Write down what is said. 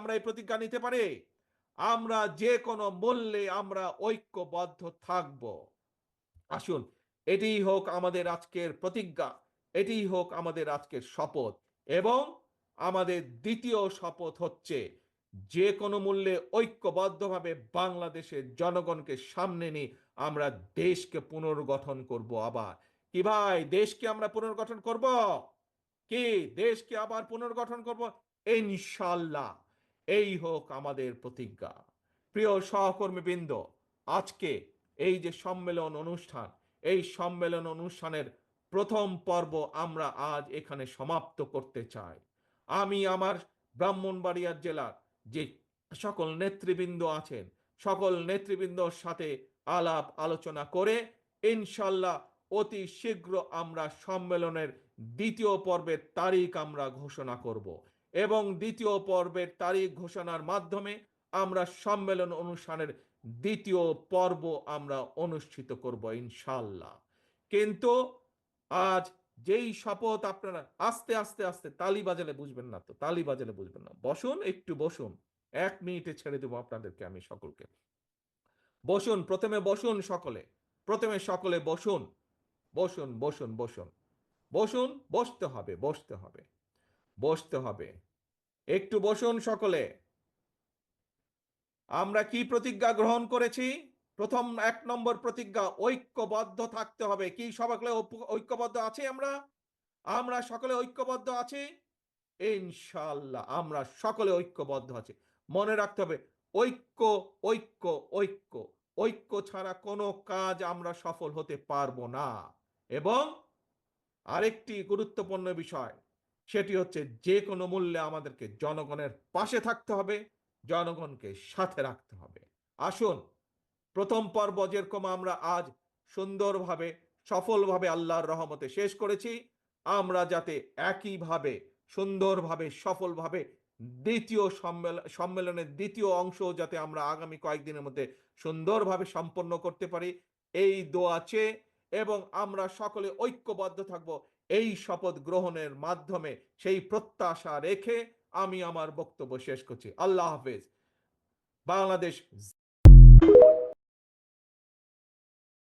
আমরা এই প্রতিজ্ঞা নিতে পারি, আমরা যে কোনো মূল্যে আমরা ঐক্যবদ্ধ থাকব। আসুন, এটিই হোক আমাদের আজকের প্রতিজ্ঞা, এটিই হোক আমাদের আজকের শপথ। এবং আমাদের দ্বিতীয় শপথ হচ্ছে, যে কোনো মূল্যে ঐক্যবদ্ধভাবে বাংলাদেশের জনগণকে সামনে নিয়ে আমরা দেশকে পুনর্গঠন করব। আবার কি ভাই, দেশকে আমরা পুনর্গঠন করব? কি দেশকে আবার পুনর্গঠন করব? ইনশাল্লাহ, এই হোক আমাদের প্রতিজ্ঞা। প্রিয় সহকর্মীবৃন্দ, আজকে এই যে সম্মেলন অনুষ্ঠান, এই সম্মেলন অনুষ্ঠানের প্রথম পর্ব আমরা আজ এখানে সমাপ্ত করতে চাই। আমি আমার ব্রাহ্মণবাড়িয়া জেলার যে সকল নেতৃবৃন্দ আছেন, সকল নেতৃবৃন্দর সাথে আলাপ আলোচনা করে ইনশাল্লাহ অতি শীঘ্র আমরা সম্মেলনের দ্বিতীয় পর্বের তারিখ আমরা ঘোষণা করব। এবং দ্বিতীয় পর্বের তারিখ ঘোষণার মাধ্যমে আমরা সম্মেলন অনুষ্ঠানের দ্বিতীয় পর্ব আমরা অনুষ্ঠিত করব ইনশাল্লাহ। কিন্তু আজ যেই শপথ, আপনারা আস্তে আস্তে আস্তে, তালি বাজালে বুঝবেন না তো, তালি বাজালে বুঝবেন না, বসুন, একটু বসুন, 1 মিনিটে ছেড়ে দেবো আপনাদেরকে আমি সকলকে। বসুন, প্রথমে বসুন সকলে, প্রথমে সকলে বসুন, বসুন বসুন বসুন বসুন, বসতে হবে, বসতে হবে, বসতে হবে, একটু বসুন সকলে। আমরা কি প্রতিজ্ঞা গ্রহণ করেছি? প্রথম 1 নম্বর প্রতিজ্ঞা, ঐক্যবদ্ধ থাকতে হবে। কি সকলে ঐক্যবদ্ধ আছি? আমরা আমরা সকলে ঐক্যবদ্ধ আছি ইনশাআল্লাহ, আমরা সকলে ঐক্যবদ্ধ আছি। মনে রাখতে হবে, ঐক্য, ঐক্য, ঐক্য, ঐক্য ছাড়া কোনো কাজ আমরা সফল হতে পারবো না। এবং আরেকটি গুরুত্বপূর্ণ বিষয়, সেটি হচ্ছে যে কোনো মূল্যে আমাদেরকে জনগণের পাশে থাকতে হবে, জনগণকে সাথে রাখতে হবে। আসুন, প্রথম পর্ব যেরকম আমরা আজ সুন্দরভাবে, সফলভাবে আল্লাহর রহমতে শেষ করেছি, আমরা যাতে একইভাবে সুন্দরভাবে, সফলভাবে দ্বিতীয় সম্মেলনের দ্বিতীয় অংশ যাতে আমরা আগামী কয়েকদিনের মধ্যে সুন্দরভাবে সম্পন্ন করতে পারি, এই দোয়া চেয়ে এবং আমরা সকলে ঐক্যবদ্ধ থাকব, এই শপথ গ্রহণের মাধ্যমে সেই প্রত্যাশা রেখে আমি আমার বক্তব্য শেষ করছি। আল্লাহ হাফেজ। বাংলাদেশ